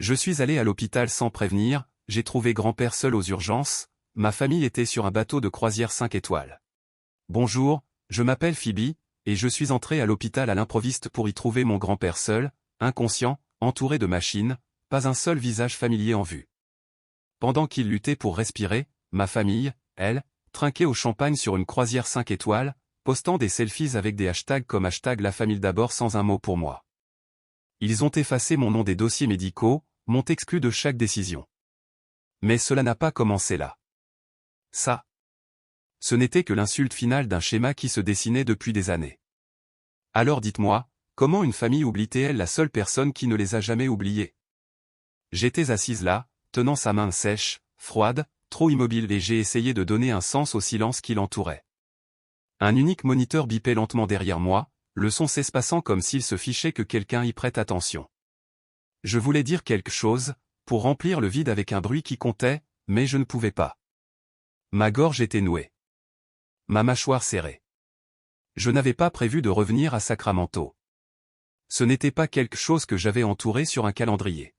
Je suis allé à l'hôpital sans prévenir, j'ai trouvé grand-père seul aux urgences, ma famille était sur un bateau de croisière 5 étoiles. Bonjour, je m'appelle Phoebe, et je suis entré à l'hôpital à l'improviste pour y trouver mon grand-père seul, inconscient, entouré de machines, pas un seul visage familier en vue. Pendant qu'il luttait pour respirer, ma famille, elle, trinquait au champagne sur une croisière 5 étoiles, postant des selfies avec des hashtags comme #LaFamilleD'abord sans un mot pour moi. Ils ont effacé mon nom des dossiers médicaux, m'ont exclu de chaque décision. Mais cela n'a pas commencé là. Ça. Ce n'était que l'insulte finale d'un schéma qui se dessinait depuis des années. Alors dites-moi, comment une famille oublie-t-elle la seule personne qui ne les a jamais oubliés? J'étais assise là, tenant sa main sèche, froide, trop immobile et j'ai essayé de donner un sens au silence qui l'entourait. Un unique moniteur bipait lentement derrière moi, le son s'espaçant comme s'il se fichait que quelqu'un y prête attention. Je voulais dire quelque chose, pour remplir le vide avec un bruit qui comptait, mais je ne pouvais pas. Ma gorge était nouée. Ma mâchoire serrée. Je n'avais pas prévu de revenir à Sacramento. Ce n'était pas quelque chose que j'avais entouré sur un calendrier.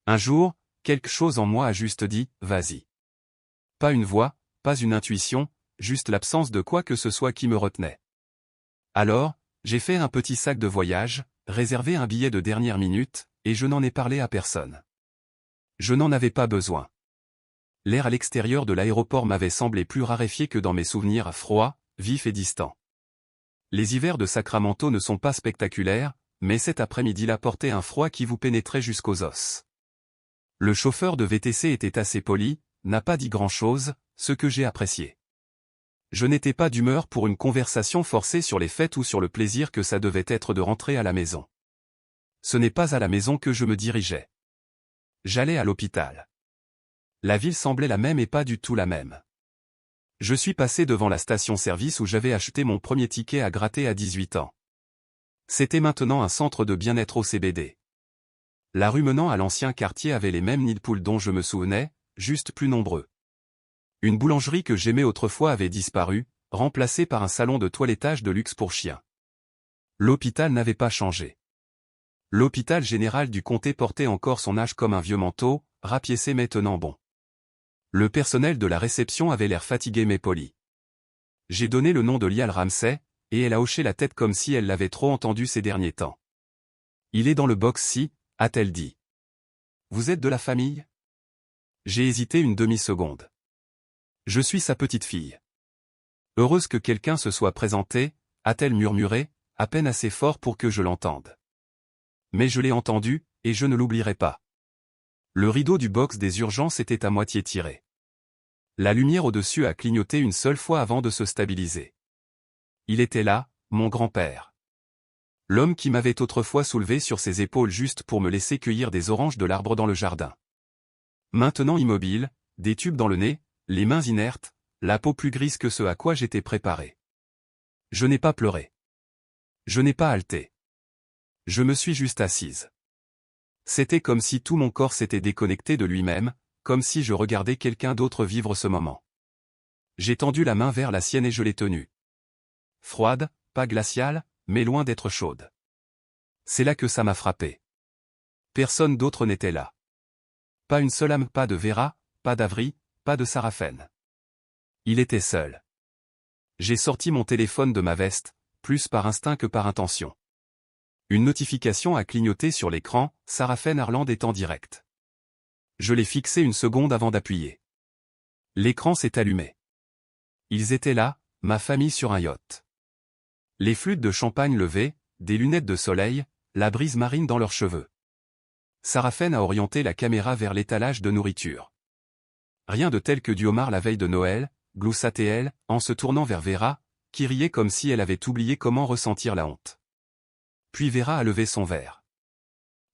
Un jour, quelque chose en moi a juste dit « vas-y ». Pas une voix, pas une intuition, juste l'absence de quoi que ce soit qui me retenait. Alors, j'ai fait un petit sac de voyage, réservé un billet de dernière minute, et je n'en ai parlé à personne. Je n'en avais pas besoin. L'air à l'extérieur de l'aéroport m'avait semblé plus raréfié que dans mes souvenirs froids, vifs et distants. Les hivers de Sacramento ne sont pas spectaculaires, mais cet après-midi-là portait un froid qui vous pénétrait jusqu'aux os. Le chauffeur de VTC était assez poli, n'a pas dit grand-chose, ce que j'ai apprécié. Je n'étais pas d'humeur pour une conversation forcée sur les fêtes ou sur le plaisir que ça devait être de rentrer à la maison. Ce n'est pas à la maison que je me dirigeais. J'allais à l'hôpital. La ville semblait la même et pas du tout la même. Je suis passé devant la station-service où j'avais acheté mon premier ticket à gratter à 18 ans. C'était maintenant un centre de bien-être au CBD. La rue menant à l'ancien quartier avait les mêmes nids de poules dont je me souvenais, juste plus nombreux. Une boulangerie que j'aimais autrefois avait disparu, remplacée par un salon de toilettage de luxe pour chiens. L'hôpital n'avait pas changé. L'hôpital général du comté portait encore son âge comme un vieux manteau, rapiécé mais tenant bon. Le personnel de la réception avait l'air fatigué mais poli. J'ai donné le nom de Lial Ramsey, et elle a hoché la tête comme si elle l'avait trop entendu ces derniers temps. Il est dans le box-ci, a-t-elle dit. Vous êtes de la famille? J'ai hésité une demi-seconde. Je suis sa petite fille. Heureuse que quelqu'un se soit présenté, a-t-elle murmuré, à peine assez fort pour que je l'entende. Mais je l'ai entendu, et je ne l'oublierai pas. Le rideau du box des urgences était à moitié tiré. La lumière au-dessus a clignoté une seule fois avant de se stabiliser. Il était là, mon grand-père. L'homme qui m'avait autrefois soulevé sur ses épaules juste pour me laisser cueillir des oranges de l'arbre dans le jardin. Maintenant immobile, des tubes dans le nez, les mains inertes, la peau plus grise que ce à quoi j'étais préparé. Je n'ai pas pleuré. Je n'ai pas haleté. Je me suis juste assise. C'était comme si tout mon corps s'était déconnecté de lui-même, comme si je regardais quelqu'un d'autre vivre ce moment. J'ai tendu la main vers la sienne et je l'ai tenue. Froide, pas glaciale, mais loin d'être chaude. C'est là que ça m'a frappé. Personne d'autre n'était là. Pas une seule âme, pas de Vera, pas d'Avri, pas de Saraphène. Il était seul. J'ai sorti mon téléphone de ma veste, plus par instinct que par intention. Une notification a clignoté sur l'écran, Saraphène Harland est en direct. Je l'ai fixé une seconde avant d'appuyer. L'écran s'est allumé. Ils étaient là, ma famille sur un yacht. Les flûtes de champagne levées, des lunettes de soleil, la brise marine dans leurs cheveux. Saraphène a orienté la caméra vers l'étalage de nourriture. Rien de tel que du homard la veille de Noël, gloussait-elle, en se tournant vers Vera, qui riait comme si elle avait oublié comment ressentir la honte. Puis Vera a levé son verre.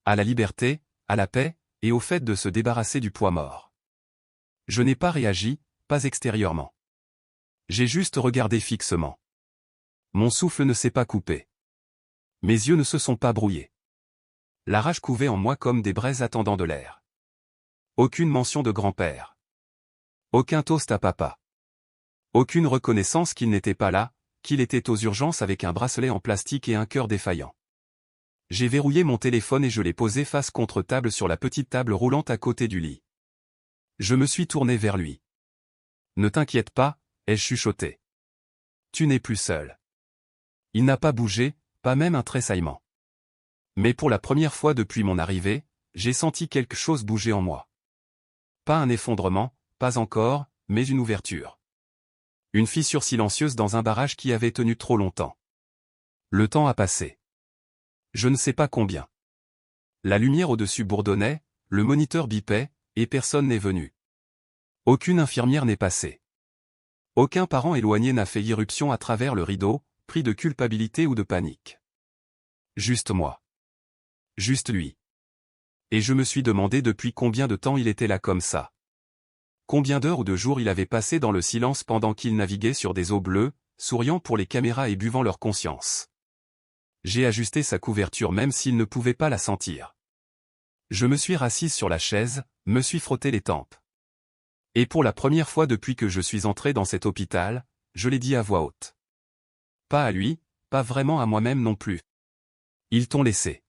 À la liberté, à la paix, et au fait de se débarrasser du poids mort. Je n'ai pas réagi, pas extérieurement. J'ai juste regardé fixement. Mon souffle ne s'est pas coupé. Mes yeux ne se sont pas brouillés. La rage couvait en moi comme des braises attendant de l'air. Aucune mention de grand-père. Aucun toast à papa. Aucune reconnaissance qu'il n'était pas là, qu'il était aux urgences avec un bracelet en plastique et un cœur défaillant. J'ai verrouillé mon téléphone et je l'ai posé face contre table sur la petite table roulante à côté du lit. Je me suis tourné vers lui. Ne t'inquiète pas, ai-je chuchoté. Tu n'es plus seul. Il n'a pas bougé, pas même un tressaillement. Mais pour la première fois depuis mon arrivée, j'ai senti quelque chose bouger en moi. Pas un effondrement, pas encore, mais une ouverture. Une fissure silencieuse dans un barrage qui avait tenu trop longtemps. Le temps a passé. Je ne sais pas combien. La lumière au-dessus bourdonnait, le moniteur bipait, et personne n'est venu. Aucune infirmière n'est passée. Aucun parent éloigné n'a fait irruption à travers le rideau, pris de culpabilité ou de panique. Juste moi. Juste lui. Et je me suis demandé depuis combien de temps il était là comme ça. Combien d'heures ou de jours il avait passé dans le silence pendant qu'il naviguait sur des eaux bleues, souriant pour les caméras et buvant leur conscience. J'ai ajusté sa couverture même s'il ne pouvait pas la sentir. Je me suis rassise sur la chaise, me suis frotté les tempes. Et pour la première fois depuis que je suis entré dans cet hôpital, je l'ai dit à voix haute. Pas à lui, pas vraiment à moi-même non plus. Ils t'ont laissé.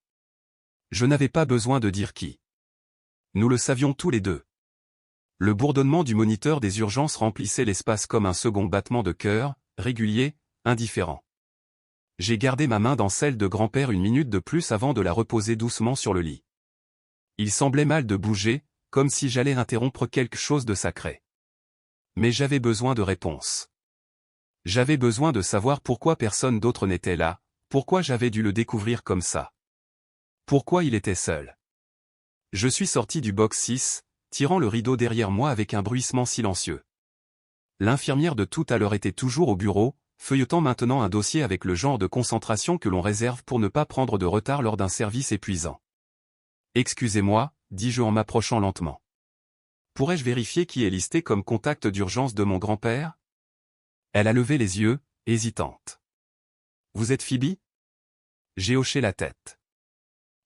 Je n'avais pas besoin de dire qui. Nous le savions tous les deux. Le bourdonnement du moniteur des urgences remplissait l'espace comme un second battement de cœur, régulier, indifférent. J'ai gardé ma main dans celle de grand-père une minute de plus avant de la reposer doucement sur le lit. Il semblait mal de bouger, comme si j'allais interrompre quelque chose de sacré. Mais j'avais besoin de réponses. J'avais besoin de savoir pourquoi personne d'autre n'était là, pourquoi j'avais dû le découvrir comme ça. Pourquoi il était seul. Je suis sorti du box 6, tirant le rideau derrière moi avec un bruissement silencieux. L'infirmière de tout à l'heure était toujours au bureau, feuilletant maintenant un dossier avec le genre de concentration que l'on réserve pour ne pas prendre de retard lors d'un service épuisant. « Excusez-moi », dis-je en m'approchant lentement. « Pourrais-je vérifier qui est listé comme contact d'urgence de mon grand-père » Elle a levé les yeux, hésitante. « Vous êtes Phoebe » J'ai hoché la tête.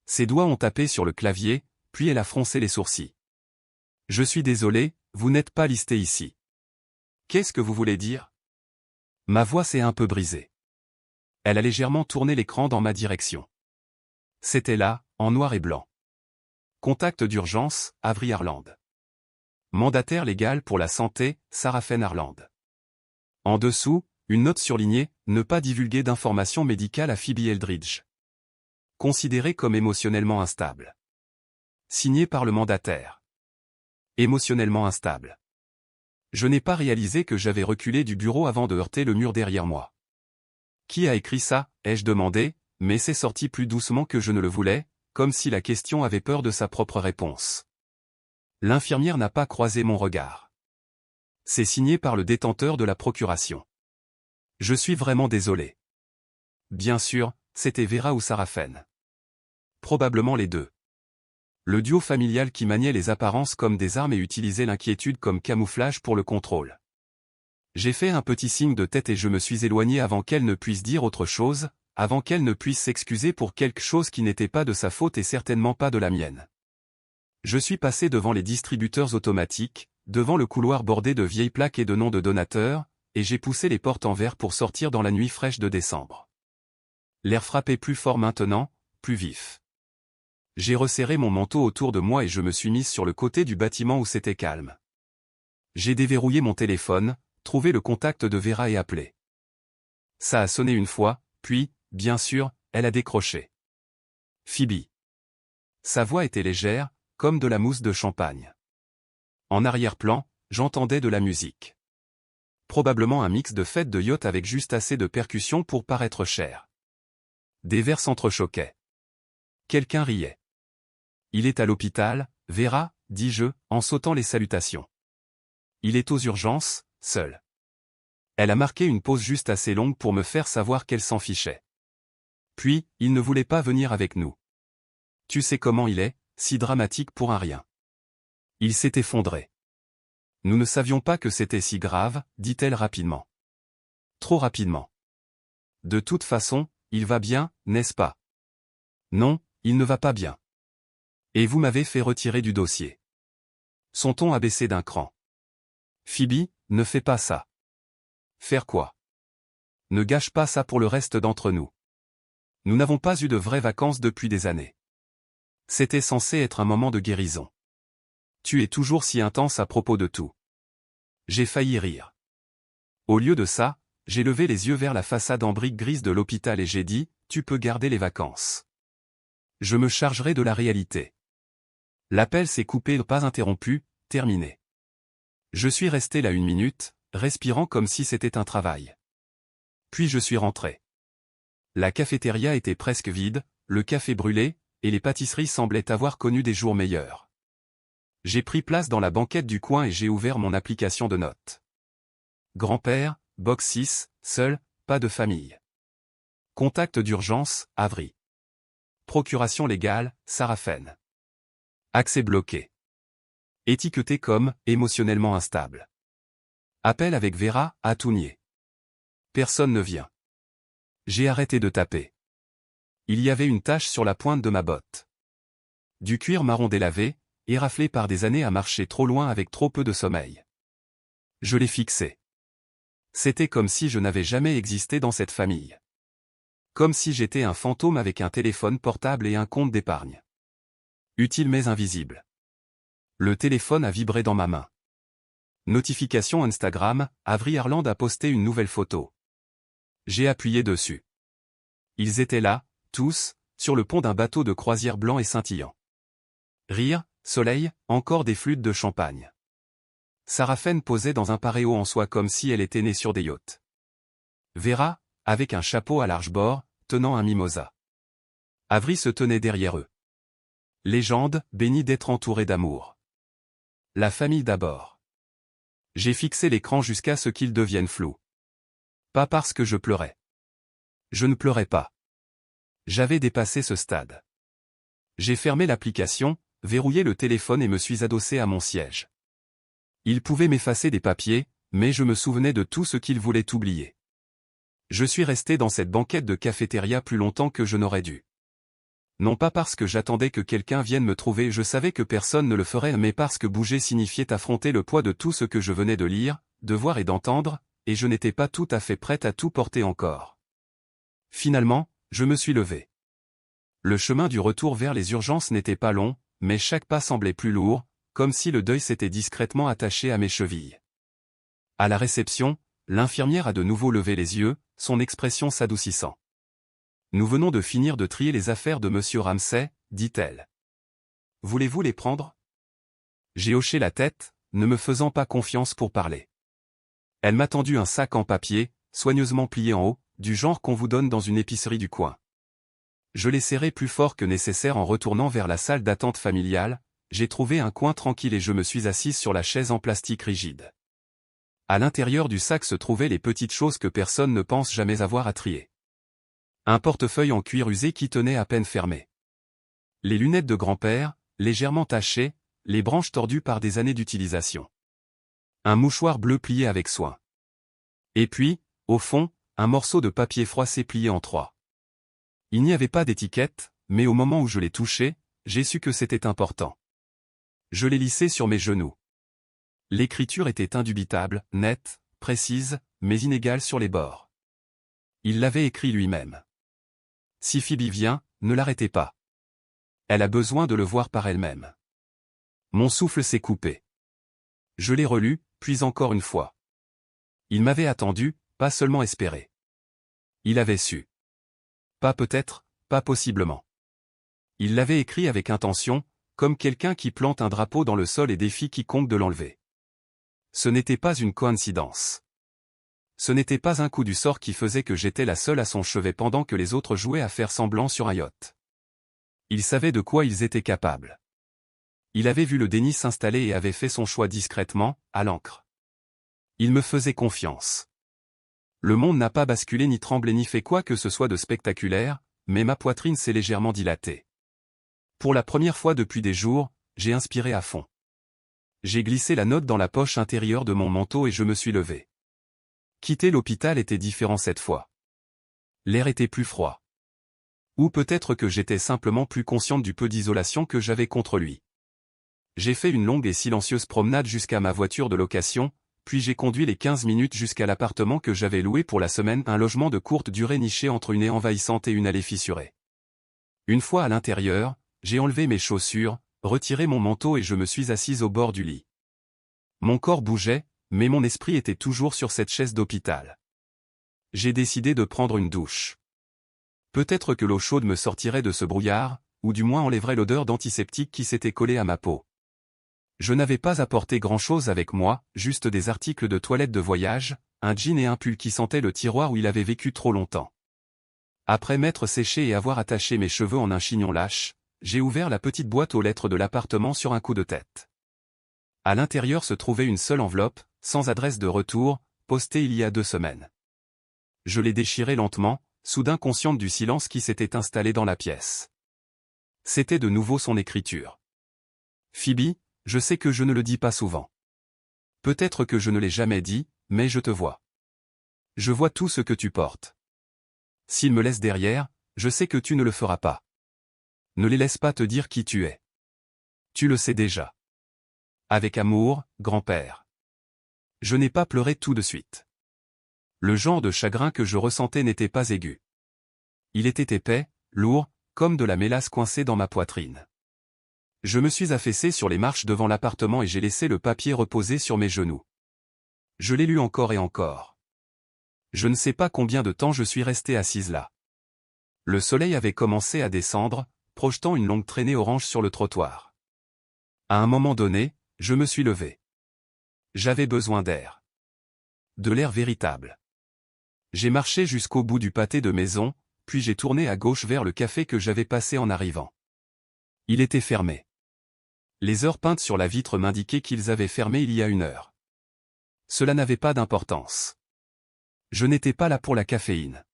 Ses doigts ont tapé sur le clavier, puis elle a froncé les sourcils. « Je suis désolé, vous n'êtes pas listé ici. »« Qu'est-ce que vous voulez dire ?» Ma voix s'est un peu brisée. Elle a légèrement tourné l'écran dans ma direction. C'était là, en noir et blanc. Contact d'urgence, Avery Harland. Mandataire légal pour la santé, Sarah Fenn Harland. En dessous, une note surlignée, ne pas divulguer d'informations médicales à Phoebe Eldridge. Considérée comme émotionnellement instable. Signé par le mandataire. Émotionnellement instable. Je n'ai pas réalisé que j'avais reculé du bureau avant de heurter le mur derrière moi. Qui a écrit ça, ai-je demandé, mais c'est sorti plus doucement que je ne le voulais, comme si la question avait peur de sa propre réponse. L'infirmière n'a pas croisé mon regard. C'est signé par le détenteur de la procuration. Je suis vraiment désolé. Bien sûr, c'était Vera ou Sarah Fenn. Probablement les deux. Le duo familial qui maniait les apparences comme des armes et utilisait l'inquiétude comme camouflage pour le contrôle. J'ai fait un petit signe de tête et je me suis éloigné avant qu'elle ne puisse dire autre chose, avant qu'elle ne puisse s'excuser pour quelque chose qui n'était pas de sa faute et certainement pas de la mienne. Je suis passé devant les distributeurs automatiques, devant le couloir bordé de vieilles plaques et de noms de donateurs, et j'ai poussé les portes en verre pour sortir dans la nuit fraîche de décembre. L'air frappait plus fort maintenant, plus vif. J'ai resserré mon manteau autour de moi et je me suis mise sur le côté du bâtiment où c'était calme. J'ai déverrouillé mon téléphone, trouvé le contact de Vera et appelé. Ça a sonné une fois, puis, bien sûr, elle a décroché. Phoebe. Sa voix était légère, comme de la mousse de champagne. En arrière-plan, j'entendais de la musique. Probablement un mix de fête de yacht avec juste assez de percussions pour paraître cher. Des verres s'entrechoquaient. Quelqu'un riait. Il est à l'hôpital, Vera, dis-je, en sautant les salutations. Il est aux urgences, seul. Elle a marqué une pause juste assez longue pour me faire savoir qu'elle s'en fichait. Puis, il ne voulait pas venir avec nous. Tu sais comment il est, si dramatique pour un rien. Il s'est effondré. Nous ne savions pas que c'était si grave, dit-elle rapidement. Trop rapidement. De toute façon, il va bien, n'est-ce pas? Non, il ne va pas bien. Et vous m'avez fait retirer du dossier. Son ton a baissé d'un cran. Phoebe, ne fais pas ça. Faire quoi? Ne gâche pas ça pour le reste d'entre nous. Nous n'avons pas eu de vraies vacances depuis des années. C'était censé être un moment de guérison. Tu es toujours si intense à propos de tout. J'ai failli rire. Au lieu de ça, j'ai levé les yeux vers la façade en briques grises de l'hôpital et j'ai dit, tu peux garder les vacances. Je me chargerai de la réalité. L'appel s'est coupé, pas interrompu, terminé. Je suis resté là 1 minute, respirant comme si c'était un travail. Puis je suis rentré. La cafétéria était presque vide, le café brûlé, et les pâtisseries semblaient avoir connu des jours meilleurs. J'ai pris place dans la banquette du coin et j'ai ouvert mon application de notes. Grand-père, box 6, seul, pas de famille. Contact d'urgence, Avri. Procuration légale, Sarafen. Accès bloqué. Étiqueté comme émotionnellement instable. Appel avec Vera, à Tougnier. Personne ne vient. J'ai arrêté de taper. Il y avait une tache sur la pointe de ma botte. Du cuir marron délavé, éraflé par des années à marcher trop loin avec trop peu de sommeil. Je l'ai fixé. C'était comme si je n'avais jamais existé dans cette famille. Comme si j'étais un fantôme avec un téléphone portable et un compte d'épargne. Utile mais invisible. Le téléphone a vibré dans ma main. Notification Instagram, Avri Harland a posté une nouvelle photo. J'ai appuyé dessus. Ils étaient là, tous, sur le pont d'un bateau de croisière blanc et scintillant. Rire, soleil, encore des flûtes de champagne. Sarafen posait dans un paréo en soie comme si elle était née sur des yachts. Vera, avec un chapeau à large bord, tenant un mimosa. Avri se tenait derrière eux. Légende, bénie d'être entouré d'amour. La famille d'abord. J'ai fixé l'écran jusqu'à ce qu'il devienne flou. Pas parce que je pleurais. Je ne pleurais pas. J'avais dépassé ce stade. J'ai fermé l'application, verrouillé le téléphone et me suis adossé à mon siège. Il pouvait m'effacer des papiers, mais je me souvenais de tout ce qu'il voulait oublier. Je suis resté dans cette banquette de cafétéria plus longtemps que je n'aurais dû. Non pas parce que j'attendais que quelqu'un vienne me trouver, je savais que personne ne le ferait, mais parce que bouger signifiait affronter le poids de tout ce que je venais de lire, de voir et d'entendre, et je n'étais pas tout à fait prête à tout porter encore. Finalement, je me suis levé. Le chemin du retour vers les urgences n'était pas long, mais chaque pas semblait plus lourd, comme si le deuil s'était discrètement attaché à mes chevilles. À la réception, l'infirmière a de nouveau levé les yeux, son expression s'adoucissant. « Nous venons de finir de trier les affaires de Monsieur Ramsay, dit-elle. Voulez-vous les prendre ? » J'ai hoché la tête, ne me faisant pas confiance pour parler. Elle m'a tendu un sac en papier, soigneusement plié en haut, du genre qu'on vous donne dans une épicerie du coin. Je l'ai serré plus fort que nécessaire en retournant vers la salle d'attente familiale, j'ai trouvé un coin tranquille et je me suis assise sur la chaise en plastique rigide. À l'intérieur du sac se trouvaient les petites choses que personne ne pense jamais avoir à trier. Un portefeuille en cuir usé qui tenait à peine fermé. Les lunettes de grand-père, légèrement tachées, les branches tordues par des années d'utilisation. Un mouchoir bleu plié avec soin. Et puis, au fond, un morceau de papier froissé plié en 3. Il n'y avait pas d'étiquette, mais au moment où je l'ai touché, j'ai su que c'était important. Je l'ai lissé sur mes genoux. L'écriture était indubitable, nette, précise, mais inégale sur les bords. Il l'avait écrit lui-même. Si Phoebe vient, ne l'arrêtez pas. Elle a besoin de le voir par elle-même. Mon souffle s'est coupé. Je l'ai relu, puis encore une fois. Il m'avait attendu, pas seulement espéré. Il avait su. Pas peut-être, pas possiblement. Il l'avait écrit avec intention, comme quelqu'un qui plante un drapeau dans le sol et défie quiconque de l'enlever. Ce n'était pas une coïncidence. Ce n'était pas un coup du sort qui faisait que j'étais la seule à son chevet pendant que les autres jouaient à faire semblant sur un yacht. Il savait de quoi ils étaient capables. Il avait vu le déni s'installer et avait fait son choix discrètement, à l'encre. Il me faisait confiance. Le monde n'a pas basculé ni tremblé ni fait quoi que ce soit de spectaculaire, mais ma poitrine s'est légèrement dilatée. Pour la première fois depuis des jours, j'ai inspiré à fond. J'ai glissé la note dans la poche intérieure de mon manteau et je me suis levé. Quitter l'hôpital était différent cette fois. L'air était plus froid. Ou peut-être que j'étais simplement plus consciente du peu d'isolation que j'avais contre lui. J'ai fait une longue et silencieuse promenade jusqu'à ma voiture de location, puis j'ai conduit les 15 minutes jusqu'à l'appartement que j'avais loué pour la semaine, un logement de courte durée niché entre une haie envahissante et une allée fissurée. Une fois à l'intérieur, j'ai enlevé mes chaussures, retiré mon manteau et je me suis assise au bord du lit. Mon corps bougeait, mais mon esprit était toujours sur cette chaise d'hôpital. J'ai décidé de prendre une douche. Peut-être que l'eau chaude me sortirait de ce brouillard, ou du moins enlèverait l'odeur d'antiseptique qui s'était collée à ma peau. Je n'avais pas apporté grand-chose avec moi, juste des articles de toilette de voyage, un jean et un pull qui sentaient le tiroir où il avait vécu trop longtemps. Après m'être séché et avoir attaché mes cheveux en un chignon lâche, j'ai ouvert la petite boîte aux lettres de l'appartement sur un coup de tête. À l'intérieur se trouvait une seule enveloppe, sans adresse de retour, postée il y a 2 semaines. Je l'ai déchirée lentement, soudain consciente du silence qui s'était installé dans la pièce. C'était de nouveau son écriture. Phoebe, je sais que je ne le dis pas souvent. Peut-être que je ne l'ai jamais dit, mais je te vois. Je vois tout ce que tu portes. S'il me laisse derrière, je sais que tu ne le feras pas. Ne les laisse pas te dire qui tu es. Tu le sais déjà. Avec amour, grand-père. Je n'ai pas pleuré tout de suite. Le genre de chagrin que je ressentais n'était pas aigu. Il était épais, lourd, comme de la mélasse coincée dans ma poitrine. Je me suis affaissé sur les marches devant l'appartement et j'ai laissé le papier reposer sur mes genoux. Je l'ai lu encore et encore. Je ne sais pas combien de temps je suis resté assise là. Le soleil avait commencé à descendre, projetant une longue traînée orange sur le trottoir. À un moment donné, je me suis levé. J'avais besoin d'air. De l'air véritable. J'ai marché jusqu'au bout du pâté de maison, puis j'ai tourné à gauche vers le café que j'avais passé en arrivant. Il était fermé. Les heures peintes sur la vitre m'indiquaient qu'ils avaient fermé il y a 1 heure. Cela n'avait pas d'importance. Je n'étais pas là pour la caféine.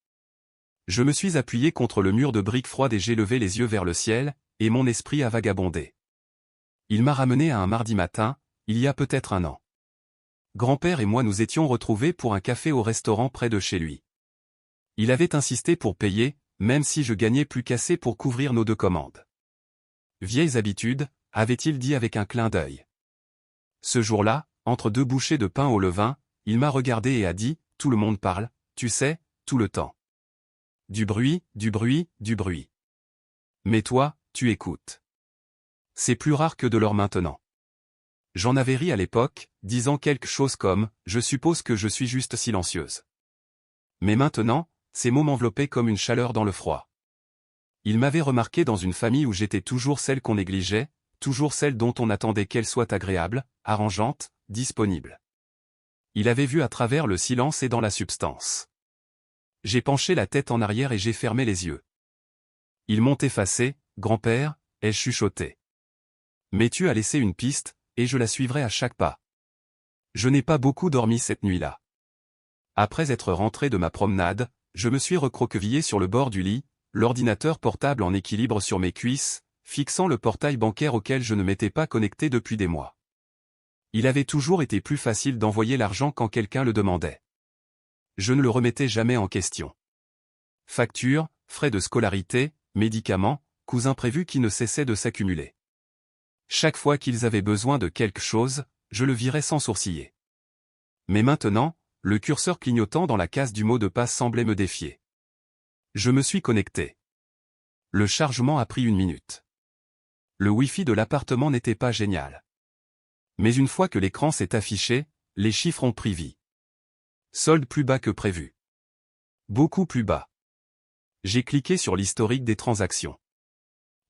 Je me suis appuyé contre le mur de briques froides et j'ai levé les yeux vers le ciel, et mon esprit a vagabondé. Il m'a ramené à un mardi matin, il y a peut-être 1 an. Grand-père et moi nous étions retrouvés pour un café au restaurant près de chez lui. Il avait insisté pour payer, même si je gagnais plus qu'assez pour couvrir nos 2 commandes. Vieilles habitudes, avait-il dit avec un clin d'œil. Ce jour-là, entre 2 bouchées de pain au levain, il m'a regardé et a dit, « Tout le monde parle, tu sais, tout le temps. Du bruit, du bruit, du bruit. Mais toi, tu écoutes. C'est plus rare que de l'or maintenant. » J'en avais ri à l'époque, disant quelque chose comme « Je suppose que je suis juste silencieuse. » Mais maintenant, ces mots m'enveloppaient comme une chaleur dans le froid. Il m'avait remarqué dans une famille où j'étais toujours celle qu'on négligeait, toujours celle dont on attendait qu'elle soit agréable, arrangeante, disponible. Il avait vu à travers le silence et dans la substance. J'ai penché la tête en arrière et j'ai fermé les yeux. Ils m'ont effacé, grand-père, ai-je chuchoté. Mais tu as laissé une piste, et je la suivrai à chaque pas. Je n'ai pas beaucoup dormi cette nuit-là. Après être rentré de ma promenade, je me suis recroquevillé sur le bord du lit, l'ordinateur portable en équilibre sur mes cuisses, fixant le portail bancaire auquel je ne m'étais pas connecté depuis des mois. Il avait toujours été plus facile d'envoyer l'argent quand quelqu'un le demandait. Je ne le remettais jamais en question. Factures, frais de scolarité, médicaments, coûts imprévus qui ne cessaient de s'accumuler. Chaque fois qu'ils avaient besoin de quelque chose, je le virais sans sourciller. Mais maintenant, le curseur clignotant dans la case du mot de passe semblait me défier. Je me suis connecté. Le chargement a pris 1 minute. Le Wi-Fi de l'appartement n'était pas génial. Mais une fois que l'écran s'est affiché, les chiffres ont pris vie. Solde plus bas que prévu. Beaucoup plus bas. J'ai cliqué sur l'historique des transactions.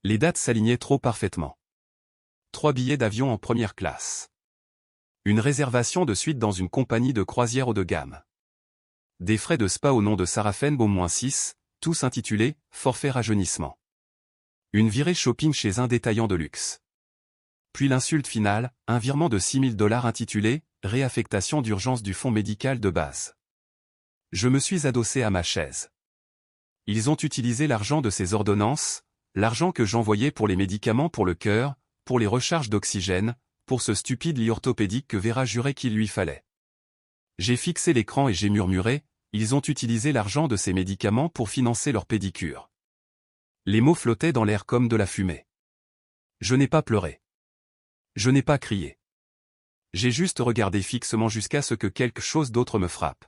Les dates s'alignaient trop parfaitement. 3 billets d'avion en première classe. Une réservation de suite dans une compagnie de croisière haut de gamme. Des frais de spa au nom de Sarah Fenbaum -6, tous intitulés « Forfait rajeunissement ». Une virée shopping chez un détaillant de luxe. Puis l'insulte finale, un virement de $6 000 intitulé « Réaffectation d'urgence du fonds médical de base ». Je me suis adossé à ma chaise. Ils ont utilisé l'argent de ces ordonnances, l'argent que j'envoyais pour les médicaments pour le cœur, pour les recharges d'oxygène, pour ce stupide lit orthopédique que Vera jurait qu'il lui fallait. J'ai fixé l'écran et j'ai murmuré, ils ont utilisé l'argent de ces médicaments pour financer leur pédicure. Les mots flottaient dans l'air comme de la fumée. Je n'ai pas pleuré. Je n'ai pas crié. J'ai juste regardé fixement jusqu'à ce que quelque chose d'autre me frappe.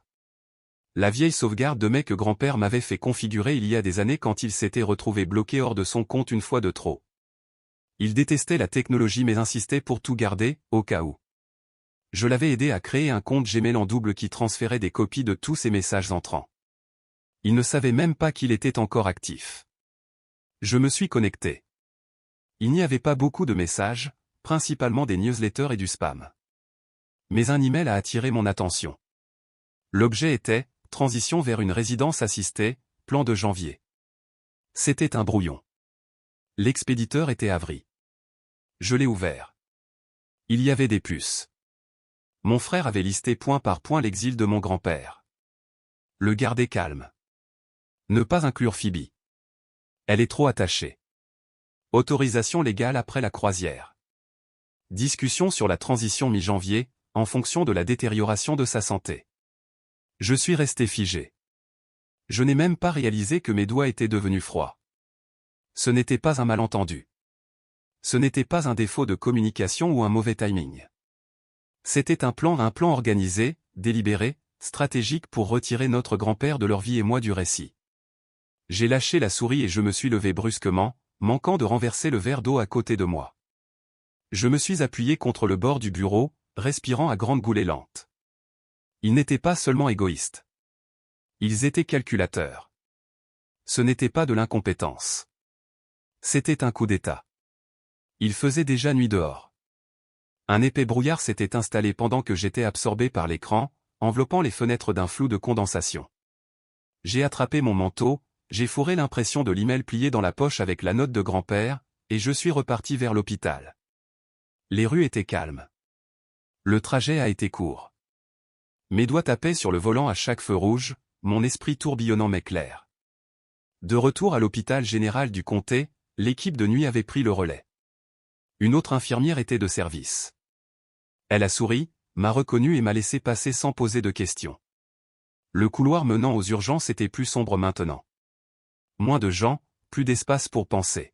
La vieille sauvegarde de mai que grand-père m'avait fait configurer il y a des années quand il s'était retrouvé bloqué hors de son compte une fois de trop. Il détestait la technologie mais insistait pour tout garder, au cas où. Je l'avais aidé à créer un compte Gmail en double qui transférait des copies de tous ses messages entrants. Il ne savait même pas qu'il était encore actif. Je me suis connecté. Il n'y avait pas beaucoup de messages, principalement des newsletters et du spam. Mais un email a attiré mon attention. L'objet était « Transition vers une résidence assistée, plan de janvier ». C'était un brouillon. L'expéditeur était Avry. Je l'ai ouvert. Il y avait des puces. Mon frère avait listé point par point l'exil de mon grand-père. Le garder calme. Ne pas inclure Phoebe. Elle est trop attachée. Autorisation légale après la croisière. Discussion sur la transition mi-janvier, en fonction de la détérioration de sa santé. Je suis resté figé. Je n'ai même pas réalisé que mes doigts étaient devenus froids. Ce n'était pas un malentendu. Ce n'était pas un défaut de communication ou un mauvais timing. C'était un plan organisé, délibéré, stratégique pour retirer notre grand-père de leur vie et moi du récit. J'ai lâché la souris et je me suis levé brusquement, manquant de renverser le verre d'eau à côté de moi. Je me suis appuyé contre le bord du bureau, respirant à grandes goulées lentes. Ils n'étaient pas seulement égoïstes. Ils étaient calculateurs. Ce n'était pas de l'incompétence. C'était un coup d'État. Il faisait déjà nuit dehors. Un épais brouillard s'était installé pendant que j'étais absorbé par l'écran, enveloppant les fenêtres d'un flou de condensation. J'ai attrapé mon manteau, j'ai fourré l'impression de l'email plié dans la poche avec la note de grand-père, et je suis reparti vers l'hôpital. Les rues étaient calmes. Le trajet a été court. Mes doigts tapaient sur le volant à chaque feu rouge, mon esprit tourbillonnant mais clair. De retour à l'hôpital général du comté, l'équipe de nuit avait pris le relais. Une autre infirmière était de service. Elle a souri, m'a reconnu et m'a laissé passer sans poser de questions. Le couloir menant aux urgences était plus sombre maintenant. Moins de gens, plus d'espace pour penser.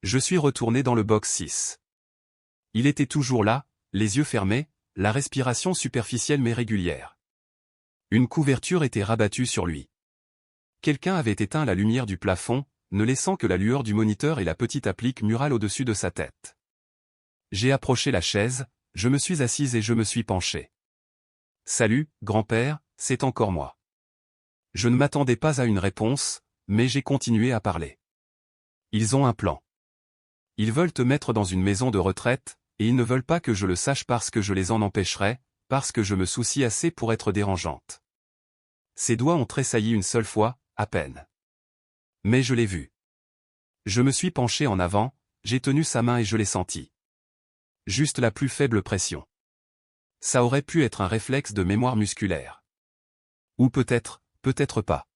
Je suis retourné dans le box 6. Il était toujours là, les yeux fermés, la respiration superficielle mais régulière. Une couverture était rabattue sur lui. Quelqu'un avait éteint la lumière du plafond, ne laissant que la lueur du moniteur et la petite applique murale au-dessus de sa tête. J'ai approché la chaise, je me suis assise et je me suis penché. « Salut, grand-père, c'est encore moi. » Je ne m'attendais pas à une réponse, mais j'ai continué à parler. Ils ont un plan. Ils veulent te mettre dans une maison de retraite, et ils ne veulent pas que je le sache parce que je les en empêcherai, parce que je me soucie assez pour être dérangeante. Ses doigts ont tressailli une seule fois, à peine. Mais je l'ai vu. Je me suis penché en avant, j'ai tenu sa main et je l'ai senti. Juste la plus faible pression. Ça aurait pu être un réflexe de mémoire musculaire. Ou peut-être, peut-être pas.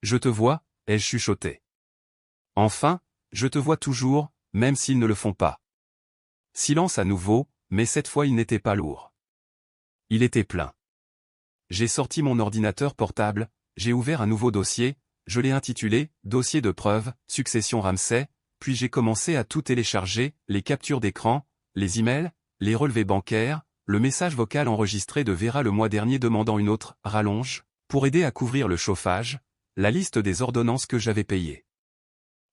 Je te vois, ai-je chuchoté. Enfin, je te vois toujours, même s'ils ne le font pas. Silence à nouveau, mais cette fois il n'était pas lourd. Il était plein. J'ai sorti mon ordinateur portable, j'ai ouvert un nouveau dossier, je l'ai intitulé « Dossier de preuve, succession Ramsay », puis j'ai commencé à tout télécharger, les captures d'écran, les emails, les relevés bancaires, le message vocal enregistré de Vera le mois dernier demandant une autre « rallonge » pour aider à couvrir le chauffage, la liste des ordonnances que j'avais payées.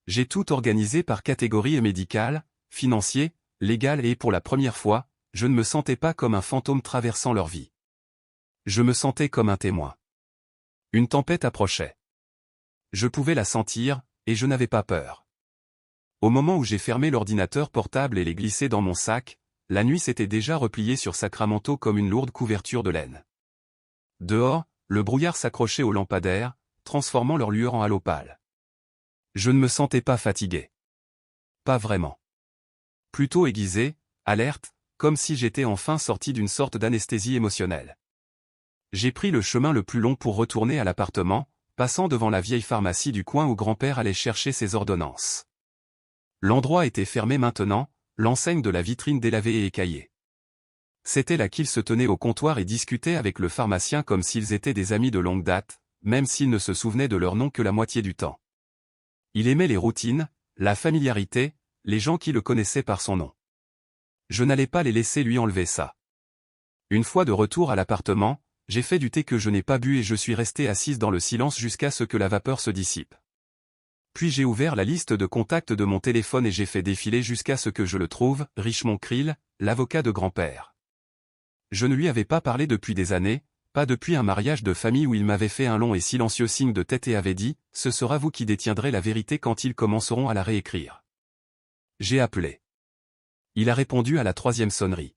J'ai tout organisé par catégorie médicale, financier, légal et pour la première fois, je ne me sentais pas comme un fantôme traversant leur vie. Je me sentais comme un témoin. Une tempête approchait. Je pouvais la sentir, et je n'avais pas peur. Au moment où j'ai fermé l'ordinateur portable et l'ai glissé dans mon sac, la nuit s'était déjà repliée sur Sacramento comme une lourde couverture de laine. Dehors, le brouillard s'accrochait aux lampadaires, transformant leur lueur en halo pâle. Je ne me sentais pas fatigué. Pas vraiment. Plutôt aiguisé, alerte, comme si j'étais enfin sorti d'une sorte d'anesthésie émotionnelle. J'ai pris le chemin le plus long pour retourner à l'appartement, passant devant la vieille pharmacie du coin où grand-père allait chercher ses ordonnances. L'endroit était fermé maintenant, l'enseigne de la vitrine délavée et écaillée. C'était là qu'ils se tenaient au comptoir et discutaient avec le pharmacien comme s'ils étaient des amis de longue date, même s'ils ne se souvenaient de leur nom que la moitié du temps. Il aimait les routines, la familiarité, les gens qui le connaissaient par son nom. Je n'allais pas les laisser lui enlever ça. Une fois de retour à l'appartement, j'ai fait du thé que je n'ai pas bu et je suis resté assise dans le silence jusqu'à ce que la vapeur se dissipe. Puis j'ai ouvert la liste de contacts de mon téléphone et j'ai fait défiler jusqu'à ce que je le trouve, Richmond Creel, l'avocat de grand-père. Je ne lui avais pas parlé depuis des années, pas depuis un mariage de famille où il m'avait fait un long et silencieux signe de tête et avait dit « Ce sera vous qui détiendrez la vérité quand ils commenceront à la réécrire ». J'ai appelé. Il a répondu à la 3e sonnerie.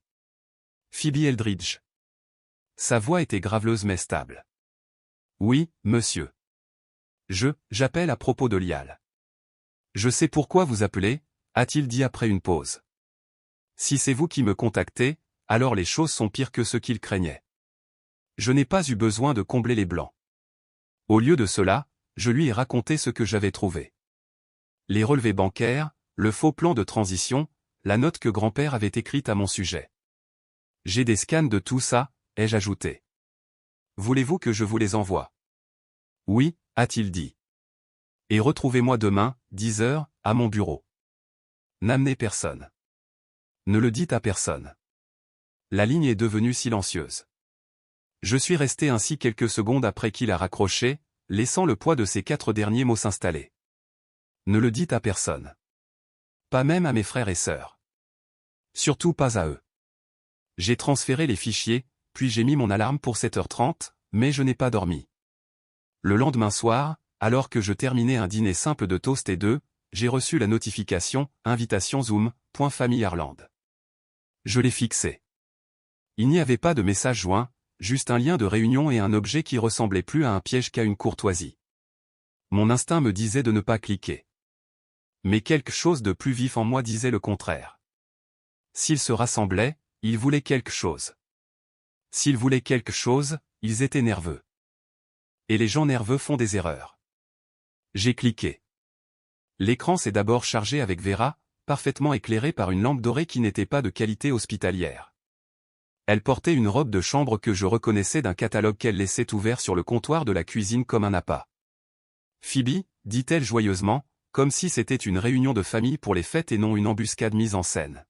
Phoebe Eldridge. Sa voix était graveleuse mais stable. Oui, monsieur. J'appelle à propos de Lial. Je sais pourquoi vous appelez, a-t-il dit après une pause. Si c'est vous qui me contactez, alors les choses sont pires que ce qu'il craignait. Je n'ai pas eu besoin de combler les blancs. Au lieu de cela, je lui ai raconté ce que j'avais trouvé. Les relevés bancaires, le faux plan de transition, la note que grand-père avait écrite à mon sujet. J'ai des scans de tout ça, ai-je ajouté. Voulez-vous que je vous les envoie? Oui, a-t-il dit. Et retrouvez-moi demain, 10 heures, à mon bureau. N'amenez personne. Ne le dites à personne. La ligne est devenue silencieuse. Je suis resté ainsi quelques secondes après qu'il a raccroché, laissant le poids de ces 4 derniers mots s'installer. Ne le dites à personne. Pas même à mes frères et sœurs. Surtout pas à eux. J'ai transféré les fichiers, puis j'ai mis mon alarme pour 7h30, mais je n'ai pas dormi. Le lendemain soir, alors que je terminais un dîner simple de toast et d'œufs, j'ai reçu la notification « Invitation Zoom, Famille Ireland ». Je l'ai fixé. Il n'y avait pas de message joint, juste un lien de réunion et un objet qui ressemblait plus à un piège qu'à une courtoisie. Mon instinct me disait de ne pas cliquer. Mais quelque chose de plus vif en moi disait le contraire. S'ils se rassemblaient, ils voulaient quelque chose. S'ils voulaient quelque chose, ils étaient nerveux. Et les gens nerveux font des erreurs. J'ai cliqué. L'écran s'est d'abord chargé avec Vera, parfaitement éclairée par une lampe dorée qui n'était pas de qualité hospitalière. Elle portait une robe de chambre que je reconnaissais d'un catalogue qu'elle laissait ouvert sur le comptoir de la cuisine comme un appât. Phoebe, dit-elle joyeusement, comme si c'était une réunion de famille pour les fêtes et non une embuscade mise en scène.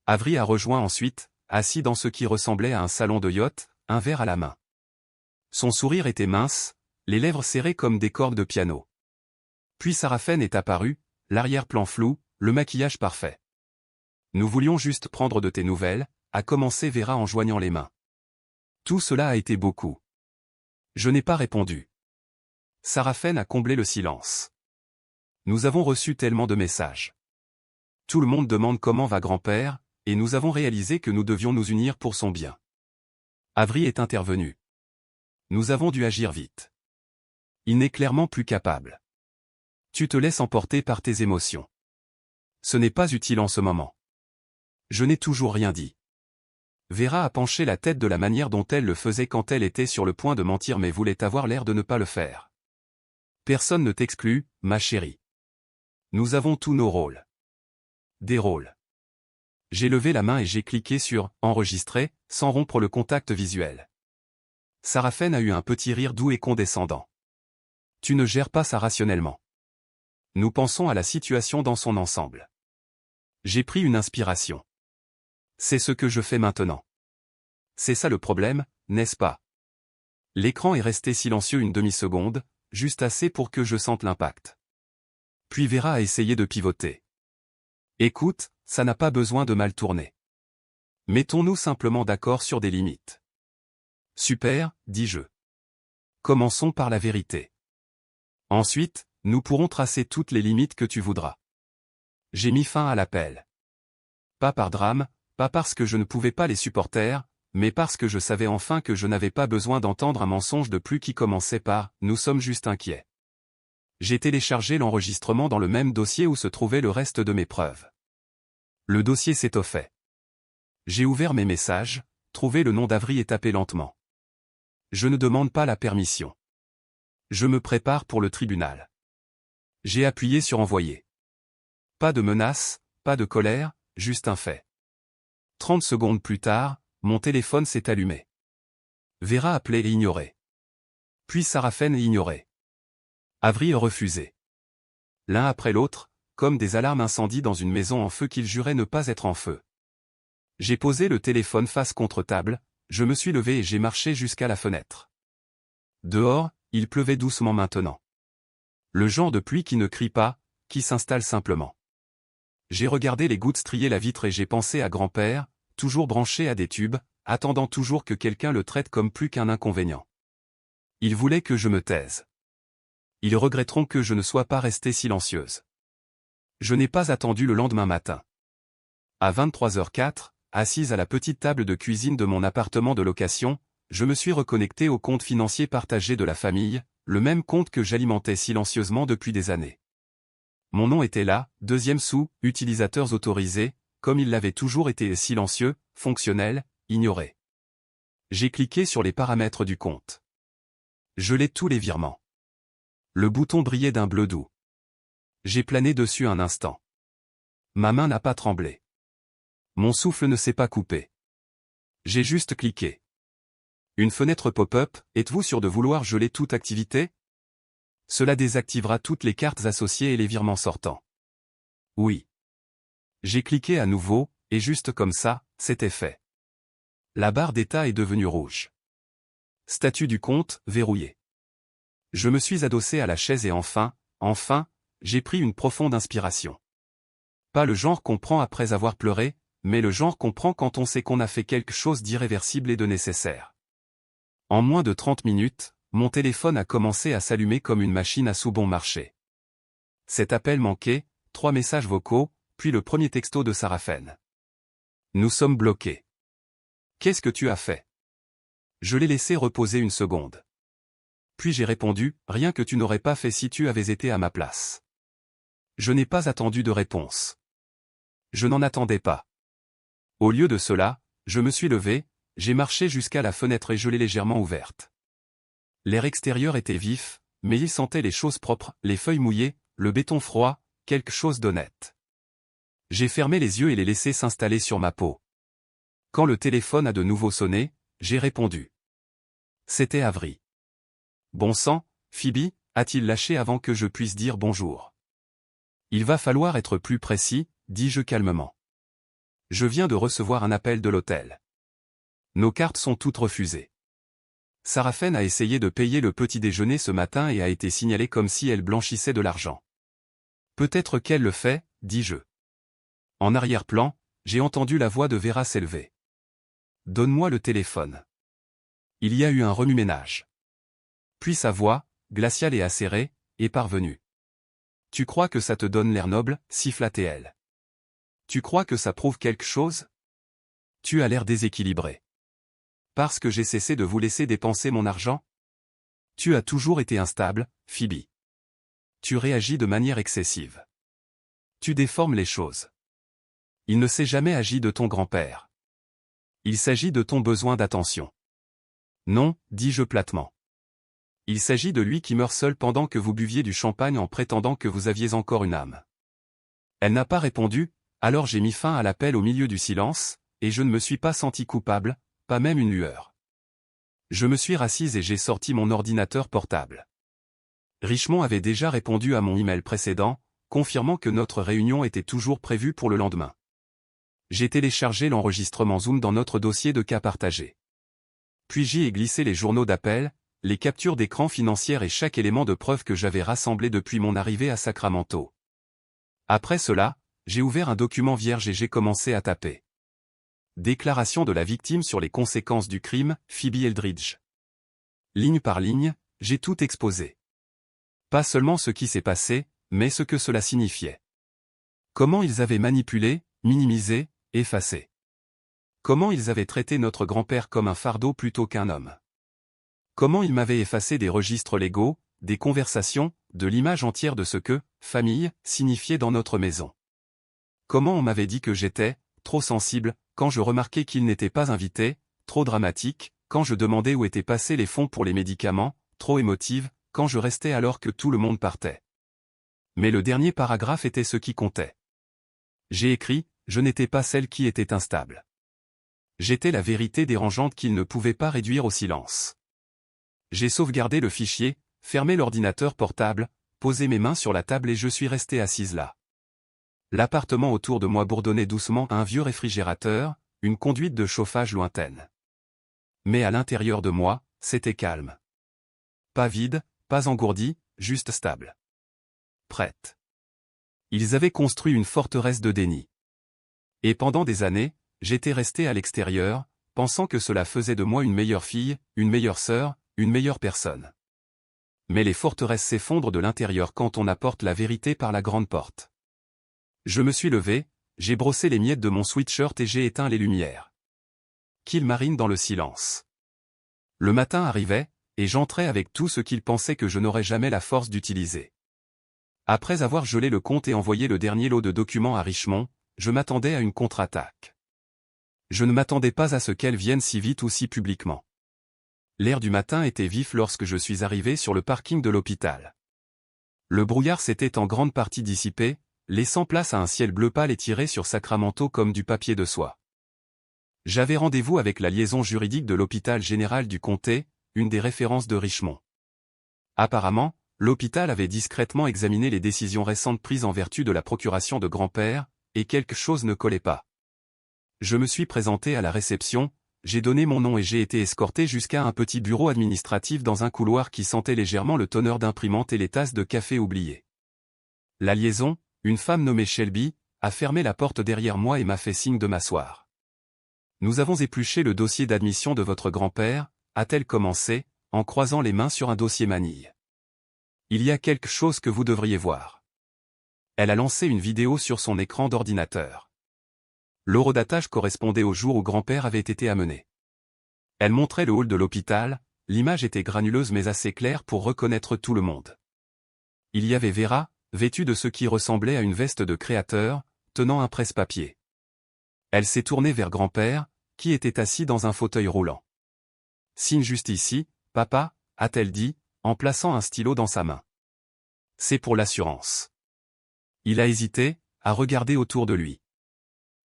Avery a rejoint ensuite, assis dans ce qui ressemblait à un salon de yacht, un verre à la main. Son sourire était mince, les lèvres serrées comme des cordes de piano. Puis Sarafen est apparue, l'arrière-plan flou, le maquillage parfait. Nous voulions juste prendre de tes nouvelles, a commencé Vera en joignant les mains. Tout cela a été beaucoup. Je n'ai pas répondu. Sarafen a comblé le silence. Nous avons reçu tellement de messages. Tout le monde demande comment va grand-père, et nous avons réalisé que nous devions nous unir pour son bien. Avery est intervenu. Nous avons dû agir vite. Il n'est clairement plus capable. Tu te laisses emporter par tes émotions. Ce n'est pas utile en ce moment. Je n'ai toujours rien dit. Vera a penché la tête de la manière dont elle le faisait quand elle était sur le point de mentir mais voulait avoir l'air de ne pas le faire. Personne ne t'exclut, ma chérie. Nous avons tous nos rôles. Des rôles. J'ai levé la main et j'ai cliqué sur « Enregistrer » sans rompre le contact visuel. Sarafen a eu un petit rire doux et condescendant. Tu ne gères pas ça rationnellement. Nous pensons à la situation dans son ensemble. J'ai pris une inspiration. C'est ce que je fais maintenant. C'est ça le problème, n'est-ce pas? L'écran est resté silencieux une demi-seconde, juste assez pour que je sente l'impact. Puis Vera a essayé de pivoter. Écoute, ça n'a pas besoin de mal tourner. Mettons-nous simplement d'accord sur des limites. Super, dis-je. Commençons par la vérité. Ensuite, nous pourrons tracer toutes les limites que tu voudras. J'ai mis fin à l'appel. Pas par drame, pas parce que je ne pouvais pas les supporter, mais parce que je savais enfin que je n'avais pas besoin d'entendre un mensonge de plus qui commençait par « Nous sommes juste inquiets ». J'ai téléchargé l'enregistrement dans le même dossier où se trouvait le reste de mes preuves. Le dossier s'étoffait. J'ai ouvert mes messages, trouvé le nom d'Avery et tapé lentement. Je ne demande pas la permission. Je me prépare pour le tribunal. J'ai appuyé sur envoyer. Pas de menace, pas de colère, juste un fait. 30 secondes plus tard, mon téléphone s'est allumé. Vera appelait et ignorait. Puis Sarafen ignorait. Avery refusait. L'un après l'autre, comme des alarmes incendie dans une maison en feu qu'il jurait ne pas être en feu. J'ai posé le téléphone face contre table, je me suis levé et j'ai marché jusqu'à la fenêtre. Dehors, il pleuvait doucement maintenant. Le genre de pluie qui ne crie pas, qui s'installe simplement. J'ai regardé les gouttes strier la vitre et j'ai pensé à grand-père, toujours branché à des tubes, attendant toujours que quelqu'un le traite comme plus qu'un inconvénient. Il voulait que je me taise. Ils regretteront que je ne sois pas restée silencieuse. Je n'ai pas attendu le lendemain matin. À 23h04, assise à la petite table de cuisine de mon appartement de location, je me suis reconnecté au compte financier partagé de la famille, le même compte que j'alimentais silencieusement depuis des années. Mon nom était là, deuxième sous, utilisateurs autorisés, comme il l'avait toujours été, silencieux, fonctionnel, ignoré. J'ai cliqué sur les paramètres du compte. Gelé tous les virements. Le bouton brillait d'un bleu doux. J'ai plané dessus un instant. Ma main n'a pas tremblé. Mon souffle ne s'est pas coupé. J'ai juste cliqué. Une fenêtre pop-up, êtes-vous sûr de vouloir geler toute activité? Cela désactivera toutes les cartes associées et les virements sortants. Oui. J'ai cliqué à nouveau, et juste comme ça, c'était fait. La barre d'état est devenue rouge. Statut du compte, verrouillé. Je me suis adossé à la chaise et enfin, j'ai pris une profonde inspiration. Pas le genre qu'on prend après avoir pleuré, mais le genre qu'on prend quand on sait qu'on a fait quelque chose d'irréversible et de nécessaire. En moins de 30 minutes, mon téléphone a commencé à s'allumer comme une machine à sous bon marché. Cet appel manqué, 3 messages vocaux, puis le premier texto de Sarafen. Nous sommes bloqués. Qu'est-ce que tu as fait? Je l'ai laissé reposer une seconde. Puis j'ai répondu, rien que tu n'aurais pas fait si tu avais été à ma place. Je n'ai pas attendu de réponse. Je n'en attendais pas. Au lieu de cela, je me suis levé, j'ai marché jusqu'à la fenêtre et je l'ai légèrement ouverte. L'air extérieur était vif, mais il sentait les choses propres, les feuilles mouillées, le béton froid, quelque chose d'honnête. J'ai fermé les yeux et les laissé s'installer sur ma peau. Quand le téléphone a de nouveau sonné, j'ai répondu. C'était Avery. Bon sang, Phoebe, a-t-il lâché avant que je puisse dire bonjour. Il va falloir être plus précis, dis-je calmement. Je viens de recevoir un appel de l'hôtel. Nos cartes sont toutes refusées. Sarafen a essayé de payer le petit déjeuner ce matin et a été signalée comme si elle blanchissait de l'argent. Peut-être qu'elle le fait, dis-je. En arrière-plan, j'ai entendu la voix de Vera s'élever. Donne-moi le téléphone. Il y a eu un remue-ménage. Puis sa voix, glaciale et acérée, est parvenue. Tu crois que ça te donne l'air noble, siffla-t-elle. Tu crois que ça prouve quelque chose? Tu as l'air déséquilibré. Parce que j'ai cessé de vous laisser dépenser mon argent? Tu as toujours été instable, Phoebe. Tu réagis de manière excessive. Tu déformes les choses. Il ne s'est jamais agi de ton grand-père. Il s'agit de ton besoin d'attention. Non, dis-je platement. Il s'agit de lui qui meurt seul pendant que vous buviez du champagne en prétendant que vous aviez encore une âme. Elle n'a pas répondu, alors j'ai mis fin à l'appel au milieu du silence, et je ne me suis pas senti coupable, pas même une lueur. Je me suis rassise et j'ai sorti mon ordinateur portable. Richemont avait déjà répondu à mon email précédent, confirmant que notre réunion était toujours prévue pour le lendemain. J'ai téléchargé l'enregistrement Zoom dans notre dossier de cas partagé. Puis j'y ai glissé les journaux d'appel, les captures d'écran financières et chaque élément de preuve que j'avais rassemblé depuis mon arrivée à Sacramento. Après cela, j'ai ouvert un document vierge et j'ai commencé à taper. Déclaration de la victime sur les conséquences du crime, Phoebe Eldridge. Ligne par ligne, j'ai tout exposé. Pas seulement ce qui s'est passé, mais ce que cela signifiait. Comment ils avaient manipulé, minimisé, effacé. Comment ils avaient traité notre grand-père comme un fardeau plutôt qu'un homme. Comment ils m'avaient effacé des registres légaux, des conversations, de l'image entière de ce que, famille, signifiait dans notre maison. Comment on m'avait dit que j'étais, trop sensible, quand je remarquais qu'il n'était pas invité, trop dramatique, quand je demandais où étaient passés les fonds pour les médicaments, trop émotive, quand je restais alors que tout le monde partait. Mais le dernier paragraphe était ce qui comptait. J'ai écrit, je n'étais pas celle qui était instable. J'étais la vérité dérangeante qu'il ne pouvait pas réduire au silence. J'ai sauvegardé le fichier, fermé l'ordinateur portable, posé mes mains sur la table et je suis resté assise là. L'appartement autour de moi bourdonnait doucement à un vieux réfrigérateur, une conduite de chauffage lointaine. mais à l'intérieur de moi, c'était calme. Pas vide, pas engourdi, juste stable. Prête. Ils avaient construit une forteresse de déni. Et pendant des années, j'étais resté à l'extérieur, pensant que cela faisait de moi une meilleure fille, une meilleure sœur, une meilleure personne. Mais les forteresses s'effondrent de l'intérieur quand on apporte la vérité par la grande porte. Je me suis levé, j'ai brossé les miettes de mon sweatshirt et j'ai éteint les lumières. Qu'ils marinent dans le silence. Le matin arrivait, et j'entrais avec tout ce qu'il pensait que je n'aurais jamais la force d'utiliser. Après avoir gelé le compte et envoyé le dernier lot de documents à Richmond, je m'attendais à une contre-attaque. Je ne m'attendais pas à ce qu'elle vienne si vite ou si publiquement. L'air du matin était vif lorsque je suis arrivé sur le parking de l'hôpital. Le brouillard s'était en grande partie dissipé, laissant place à un ciel bleu pâle étiré sur Sacramento comme du papier de soie. J'avais rendez-vous avec la liaison juridique de l'hôpital général du comté, une des références de Richmond. Apparemment, l'hôpital avait discrètement examiné les décisions récentes prises en vertu de la procuration de grand-père, et quelque chose ne collait pas. Je me suis présenté à la réception, j'ai donné mon nom et j'ai été escorté jusqu'à un petit bureau administratif dans un couloir qui sentait légèrement le tonneur d'imprimante et les tasses de café oubliées. La liaison, une femme nommée Shelby, a fermé la porte derrière moi et m'a fait signe de m'asseoir. Nous avons épluché le dossier d'admission de votre grand-père, a-t-elle commencé, en croisant les mains sur un dossier manille. Il y a quelque chose que vous devriez voir. Elle a lancé une vidéo sur son écran d'ordinateur. L'horodatage correspondait au jour où grand-père avait été amené. Elle montrait le hall de l'hôpital, l'image était granuleuse mais assez claire pour reconnaître tout le monde. Il y avait Vera, vêtue de ce qui ressemblait à une veste de créateur, tenant un presse-papier. Elle s'est tournée vers grand-père, qui était assis dans un fauteuil roulant. « Signe juste ici, papa » a-t-elle dit, en plaçant un stylo dans sa main. « C'est pour l'assurance. » Il a hésité, a regardé autour de lui.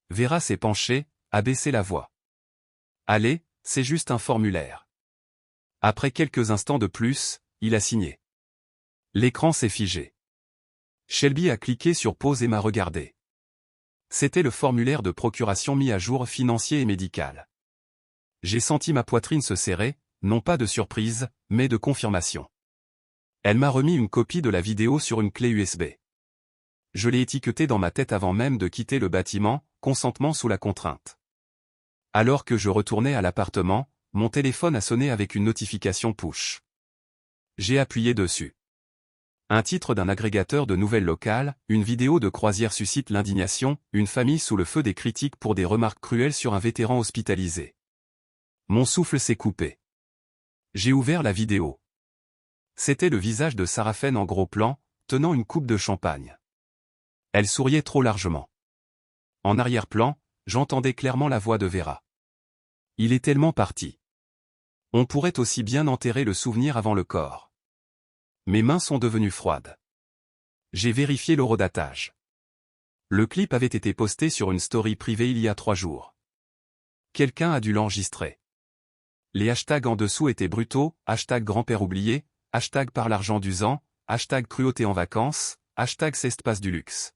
Vera s'est penchée, a baissé la voix. « Allez, c'est juste un formulaire. » Après quelques instants de plus, il a signé. L'écran s'est figé. Shelby a cliqué sur pause et m'a regardé. C'était le formulaire de procuration mis à jour financier et médical. J'ai senti ma poitrine se serrer, non pas de surprise, mais de confirmation. Elle m'a remis une copie de la vidéo sur une clé USB. Je l'ai étiquetée dans ma tête avant même de quitter le bâtiment, consentement sous la contrainte. Alors que je retournais à l'appartement, mon téléphone a sonné avec une notification push. J'ai appuyé dessus. Un titre d'un agrégateur de nouvelles locales, une vidéo de croisière suscite l'indignation, une famille sous le feu des critiques pour des remarques cruelles sur un vétéran hospitalisé. Mon souffle s'est coupé. J'ai ouvert la vidéo. C'était le visage de Sarafen en gros plan, tenant une coupe de champagne. Elle souriait trop largement. En arrière-plan, j'entendais clairement la voix de Vera. Il est tellement parti. On pourrait aussi bien enterrer le souvenir avant le corps. Mes mains sont devenues froides. J'ai vérifié l'horodatage. Le clip avait été posté sur une story privée il y a 3 jours. Quelqu'un a dû l'enregistrer. Les hashtags en dessous étaient brutaux, hashtag grand-père oublié, hashtag par l'argent d'usant, hashtag cruauté en vacances, hashtag s'espace du luxe.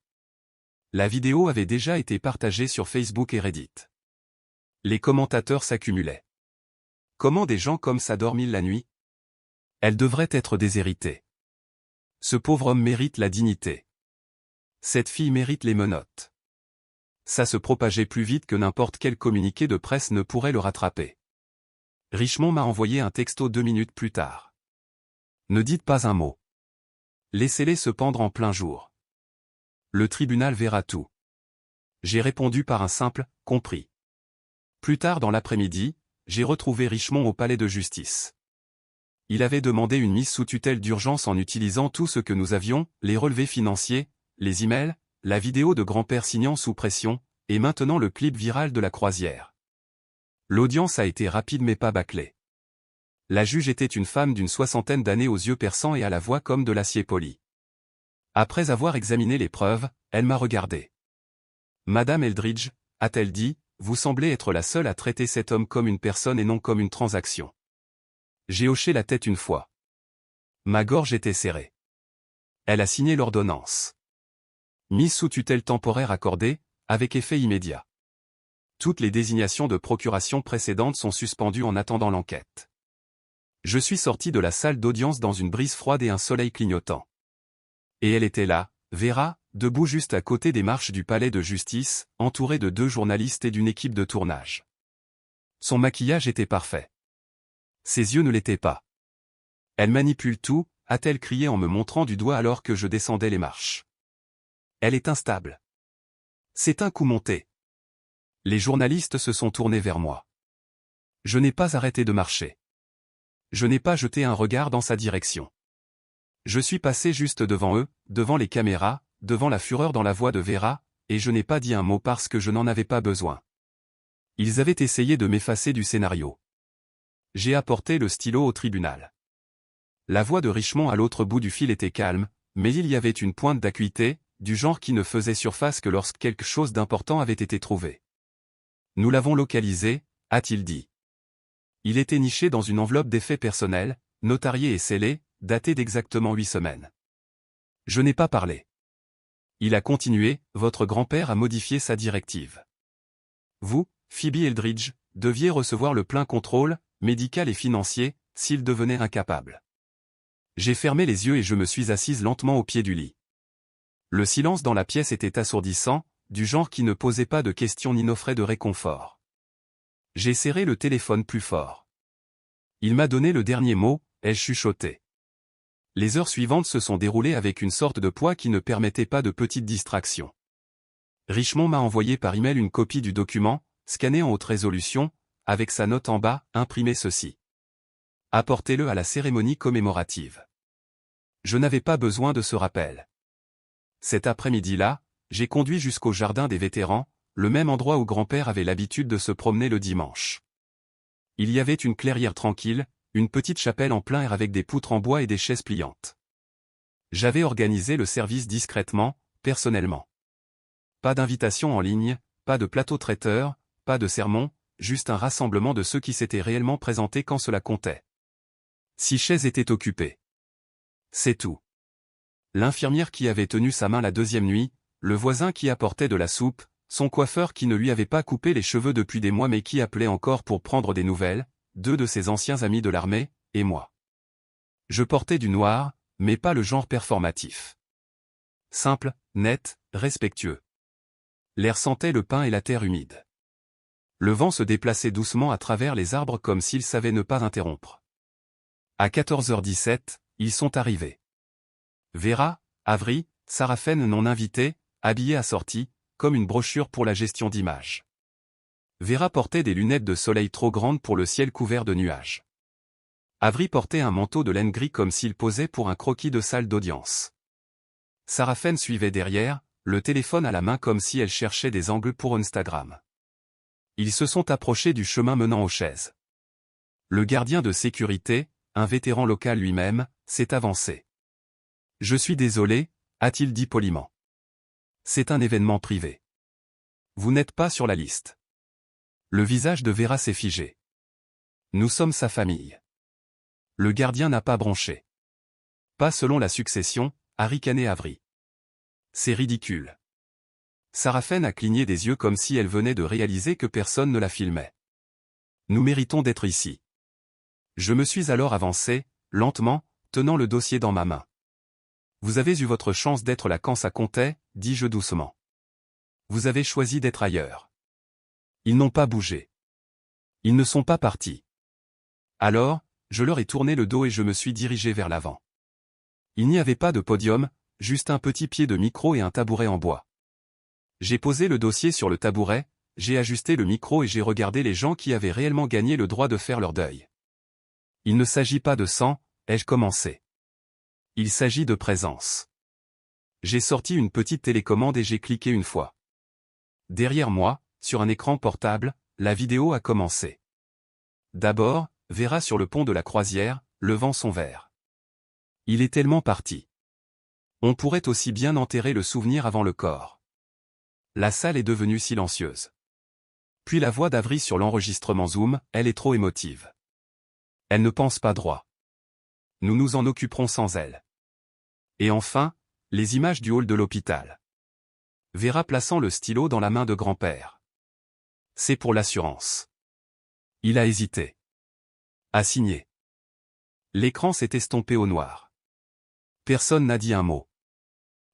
La vidéo avait déjà été partagée sur Facebook et Reddit. Les commentateurs s'accumulaient. Comment des gens comme ça dorment la nuit? Elle devrait être déshéritée. Ce pauvre homme mérite la dignité. Cette fille mérite les menottes. Ça se propageait plus vite que n'importe quel communiqué de presse ne pourrait le rattraper. Richmond m'a envoyé un texto 2 minutes plus tard. Ne dites pas un mot. Laissez-les se pendre en plein jour. Le tribunal verra tout. J'ai répondu par un simple « compris ». Plus tard dans l'après-midi, j'ai retrouvé Richmond au palais de justice. Il avait demandé une mise sous tutelle d'urgence en utilisant tout ce que nous avions, les relevés financiers, les emails, la vidéo de grand-père signant sous pression, et maintenant le clip viral de la croisière. L'audience a été rapide mais pas bâclée. La juge était une femme d'une 60aine d'années aux yeux perçants et à la voix comme de l'acier poli. Après avoir examiné les preuves, elle m'a regardé. « Madame Eldridge » a-t-elle dit, « vous semblez être la seule à traiter cet homme comme une personne et non comme une transaction. » J'ai hoché la tête une fois. Ma gorge était serrée. Elle a signé l'ordonnance. Mise sous tutelle temporaire accordée, avec effet immédiat. Toutes les désignations de procuration précédentes sont suspendues en attendant l'enquête. Je suis sorti de la salle d'audience dans une brise froide et un soleil clignotant. Et elle était là, Vera, debout juste à côté des marches du palais de justice, entourée de 2 journalistes et d'une équipe de tournage. Son maquillage était parfait. Ses yeux ne l'étaient pas. Elle manipule tout, a-t-elle crié en me montrant du doigt alors que je descendais les marches. Elle est instable. C'est un coup monté. Les journalistes se sont tournés vers moi. Je n'ai pas arrêté de marcher. Je n'ai pas jeté un regard dans sa direction. Je suis passé juste devant eux, devant les caméras, devant la fureur dans la voix de Vera, et je n'ai pas dit un mot parce que je n'en avais pas besoin. Ils avaient essayé de m'effacer du scénario. J'ai apporté le stylo au tribunal. La voix de Richemont à l'autre bout du fil était calme, mais il y avait une pointe d'acuité, du genre qui ne faisait surface que lorsque quelque chose d'important avait été trouvé. Nous l'avons localisé, a-t-il dit. Il était niché dans une enveloppe d'effets personnels, notariée et scellée, datée d'exactement 8 semaines. Je n'ai pas parlé. Il a continué, votre grand-père a modifié sa directive. Vous, Phoebe Eldridge, deviez recevoir le plein contrôle, médical et financier, s'il devenait incapable. J'ai fermé les yeux et je me suis assise lentement au pied du lit. Le silence dans la pièce était assourdissant, du genre qui ne posait pas de questions ni n'offrait de réconfort. J'ai serré le téléphone plus fort. Il m'a donné le dernier mot, ai-je chuchoté. Les heures suivantes se sont déroulées avec une sorte de poids qui ne permettait pas de petites distractions. Richemont m'a envoyé par email une copie du document, scanné en haute résolution, avec sa note en bas, imprimez ceci. Apportez-le à la cérémonie commémorative. Je n'avais pas besoin de ce rappel. Cet après-midi-là, j'ai conduit jusqu'au jardin des vétérans, le même endroit où grand-père avait l'habitude de se promener le dimanche. Il y avait une clairière tranquille, une petite chapelle en plein air avec des poutres en bois et des chaises pliantes. J'avais organisé le service discrètement, personnellement. Pas d'invitation en ligne, pas de plateau traiteur, pas de sermon, juste un rassemblement de ceux qui s'étaient réellement présentés quand cela comptait. 6 chaises étaient occupées. C'est tout. L'infirmière qui avait tenu sa main la 2e nuit, le voisin qui apportait de la soupe, son coiffeur qui ne lui avait pas coupé les cheveux depuis des mois mais qui appelait encore pour prendre des nouvelles, 2 de ses anciens amis de l'armée, et moi. Je portais du noir, mais pas le genre performatif. Simple, net, respectueux. L'air sentait le pin et la terre humide. Le vent se déplaçait doucement à travers les arbres comme s'il savait ne pas interrompre. À 14h17, ils sont arrivés. Vera, Avery, Sarafène non invitée, habillée assortie, comme une brochure pour la gestion d'images. Vera portait des lunettes de soleil trop grandes pour le ciel couvert de nuages. Avery portait un manteau de laine gris comme s'il posait pour un croquis de salle d'audience. Sarafène suivait derrière, le téléphone à la main comme si elle cherchait des angles pour Instagram. Ils se sont approchés du chemin menant aux chaises. Le gardien de sécurité, un vétéran local lui-même, s'est avancé. « Je suis désolé », a-t-il dit poliment. « C'est un événement privé. Vous n'êtes pas sur la liste. » Le visage de Vera s'est figé. « Nous sommes sa famille. » Le gardien n'a pas bronché. « Pas selon la succession », a ricané Avery. « C'est ridicule. » Sarafène a cligné des yeux comme si elle venait de réaliser que personne ne la filmait. « Nous méritons d'être ici. » Je me suis alors avancé, lentement, tenant le dossier dans ma main. « Vous avez eu votre chance d'être là quand ça comptait, dis-je doucement. Vous avez choisi d'être ailleurs. » Ils n'ont pas bougé. Ils ne sont pas partis. Alors, je leur ai tourné le dos et je me suis dirigé vers l'avant. Il n'y avait pas de podium, juste un petit pied de micro et un tabouret en bois. J'ai posé le dossier sur le tabouret, j'ai ajusté le micro et j'ai regardé les gens qui avaient réellement gagné le droit de faire leur deuil. Il ne s'agit pas de sang, ai-je commencé. Il s'agit de présence. J'ai sorti une petite télécommande et j'ai cliqué une fois. Derrière moi, sur un écran portable, la vidéo a commencé. D'abord, Vera sur le pont de la croisière, levant son verre. Il est tellement parti. On pourrait aussi bien enterrer le souvenir avant le corps. La salle est devenue silencieuse. Puis la voix d'Avery sur l'enregistrement Zoom, elle est trop émotive. Elle ne pense pas droit. Nous nous en occuperons sans elle. Et enfin, les images du hall de l'hôpital. Vera plaçant le stylo dans la main de grand-père. C'est pour l'assurance. Il a hésité. A signé. L'écran s'est estompé au noir. Personne n'a dit un mot.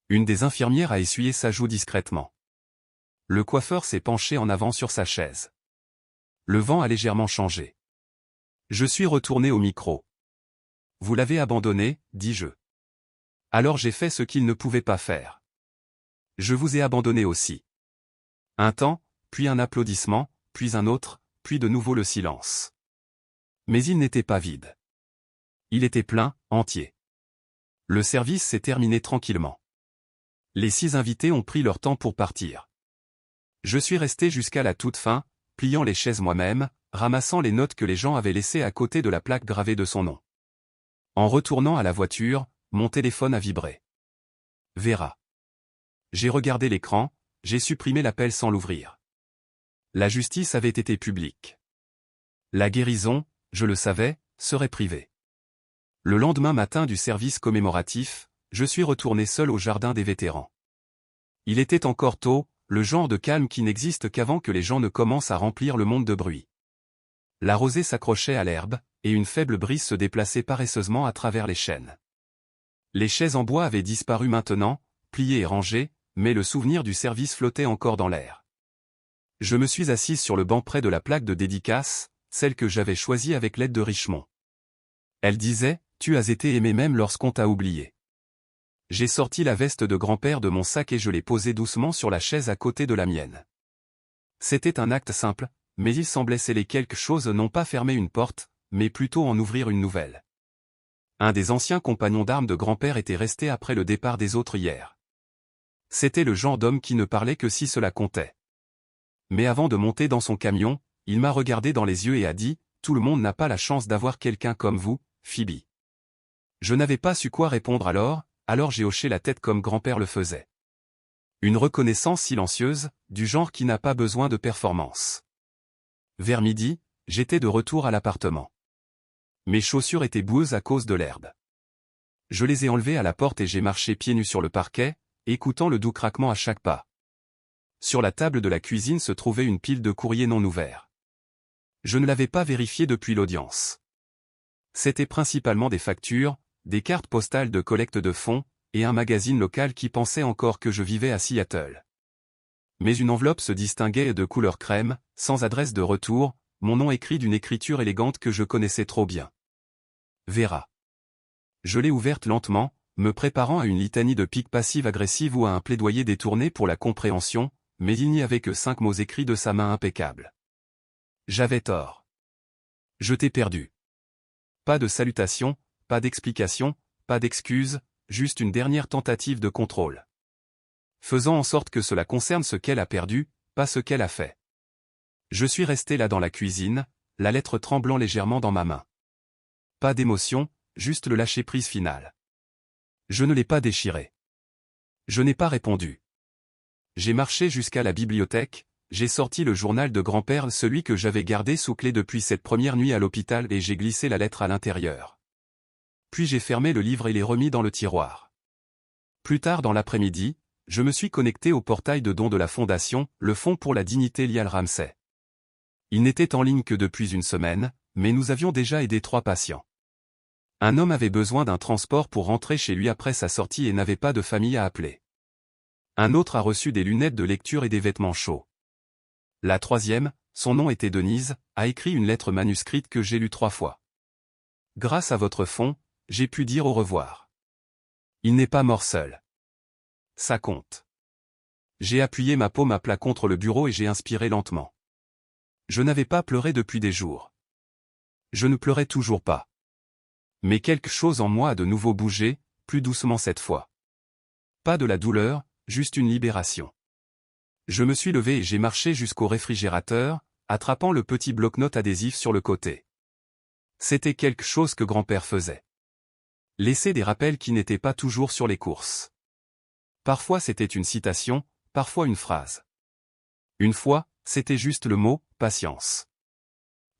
Une des infirmières a essuyé sa joue discrètement. Le coiffeur s'est penché en avant sur sa chaise. Le vent a légèrement changé. Je suis retourné au micro. Vous l'avez abandonné, dis-je. Alors j'ai fait ce qu'il ne pouvait pas faire. Je vous ai abandonné aussi. Un temps, puis un applaudissement, puis un autre, puis de nouveau le silence. Mais il n'était pas vide. Il était plein, entier. Le service s'est terminé tranquillement. Les 6 invités ont pris leur temps pour partir. Je suis resté jusqu'à la toute fin, pliant les chaises moi-même, ramassant les notes que les gens avaient laissées à côté de la plaque gravée de son nom. En retournant à la voiture, mon téléphone a vibré. Vera. J'ai regardé l'écran, j'ai supprimé l'appel sans l'ouvrir. La justice avait été publique. La guérison, je le savais, serait privée. Le lendemain matin du service commémoratif, je suis retourné seul au jardin des vétérans. Il était encore tôt, le genre de calme qui n'existe qu'avant que les gens ne commencent à remplir le monde de bruit. La rosée s'accrochait à l'herbe, et une faible brise se déplaçait paresseusement à travers les chênes. Les chaises en bois avaient disparu maintenant, pliées et rangées, mais le souvenir du service flottait encore dans l'air. Je me suis assise sur le banc près de la plaque de dédicace, celle que j'avais choisie avec l'aide de Richemont. Elle disait « Tu as été aimé même lorsqu'on t'a oublié ». J'ai sorti la veste de grand-père de mon sac et je l'ai posée doucement sur la chaise à côté de la mienne. C'était un acte simple, mais il semblait sceller quelque chose, non pas fermer une porte, mais plutôt en ouvrir une nouvelle. Un des anciens compagnons d'armes de grand-père était resté après le départ des autres hier. C'était le genre d'homme qui ne parlait que si cela comptait. Mais avant de monter dans son camion, il m'a regardé dans les yeux et a dit « Tout le monde n'a pas la chance d'avoir quelqu'un comme vous, Phoebe. » Je n'avais pas su quoi répondre alors j'ai hoché la tête comme grand-père le faisait. Une reconnaissance silencieuse, du genre qui n'a pas besoin de performance. Vers midi, j'étais de retour à l'appartement. Mes chaussures étaient boueuses à cause de l'herbe. Je les ai enlevées à la porte et j'ai marché pieds nus sur le parquet, écoutant le doux craquement à chaque pas. Sur la table de la cuisine se trouvait une pile de courriers non ouverts. Je ne l'avais pas vérifié depuis l'audience. C'était principalement des factures, des cartes postales de collecte de fonds, et un magazine local qui pensait encore que je vivais à Seattle. Mais une enveloppe se distinguait de couleur crème, sans adresse de retour, mon nom écrit d'une écriture élégante que je connaissais trop bien. Vera. Je l'ai ouverte lentement, me préparant à une litanie de piques passives-agressives ou à un plaidoyer détourné pour la compréhension, mais il n'y avait que 5 mots écrits de sa main impeccable. J'avais tort. Je t'ai perdu. Pas de salutation, pas d'explication, pas d'excuse, juste une dernière tentative de contrôle. Faisant en sorte que cela concerne ce qu'elle a perdu, pas ce qu'elle a fait. Je suis resté là dans la cuisine, la lettre tremblant légèrement dans ma main. Pas d'émotion, juste le lâcher-prise final. Je ne l'ai pas déchiré. Je n'ai pas répondu. J'ai marché jusqu'à la bibliothèque, j'ai sorti le journal de grand-père, celui que j'avais gardé sous clé depuis cette première nuit à l'hôpital, et j'ai glissé la lettre à l'intérieur. Puis j'ai fermé le livre et l'ai remis dans le tiroir. Plus tard dans l'après-midi, je me suis connecté au portail de dons de la Fondation, le Fonds pour la dignité Lial Ramsay. Il n'était en ligne que depuis une semaine, mais nous avions déjà aidé 3 patients. Un homme avait besoin d'un transport pour rentrer chez lui après sa sortie et n'avait pas de famille à appeler. Un autre a reçu des lunettes de lecture et des vêtements chauds. La 3e, son nom était Denise, a écrit une lettre manuscrite que j'ai lue 3 fois. Grâce à votre fonds, j'ai pu dire au revoir. Il n'est pas mort seul. Ça compte. J'ai appuyé ma paume à plat contre le bureau et j'ai inspiré lentement. Je n'avais pas pleuré depuis des jours. Je ne pleurais toujours pas. Mais quelque chose en moi a de nouveau bougé, plus doucement cette fois. Pas de la douleur, juste une libération. Je me suis levé et j'ai marché jusqu'au réfrigérateur, attrapant le petit bloc-notes adhésif sur le côté. C'était quelque chose que grand-père faisait. Laisser des rappels qui n'étaient pas toujours sur les courses. Parfois c'était une citation, parfois une phrase. Une fois, c'était juste le mot « patience ».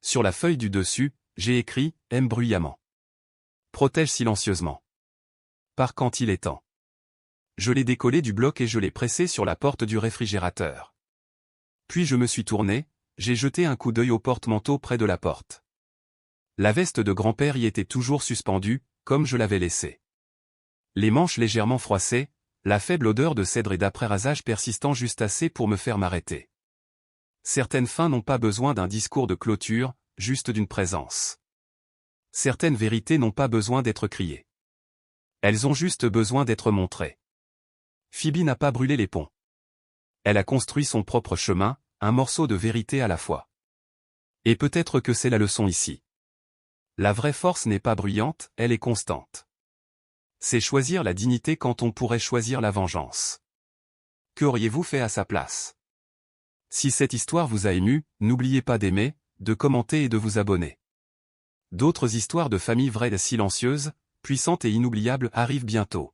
Sur la feuille du dessus, j'ai écrit « aime bruyamment ». Protège silencieusement. Pars quand il est temps. Je l'ai décollé du bloc et je l'ai pressé sur la porte du réfrigérateur. Puis je me suis tourné, J'ai jeté un coup d'œil au porte-manteau près de la porte. La veste de grand-père y était toujours suspendue, comme je l'avais laissée. Les manches légèrement froissées, la faible odeur de cèdre et d'après-rasage persistant juste assez pour me faire m'arrêter. Certaines fins n'ont pas besoin d'un discours de clôture, juste d'une présence. Certaines vérités n'ont pas besoin d'être criées. Elles ont juste besoin d'être montrées. Phoebe n'a pas brûlé les ponts. Elle a construit son propre chemin, un morceau de vérité à la fois. Et peut-être que c'est la leçon ici. La vraie force n'est pas bruyante, elle est constante. C'est choisir la dignité quand on pourrait choisir la vengeance. Qu'auriez-vous fait à sa place? Si cette histoire vous a ému, n'oubliez pas d'aimer, de commenter et de vous abonner. D'autres histoires de familles vraies et silencieuses, puissantes et inoubliables arrivent bientôt.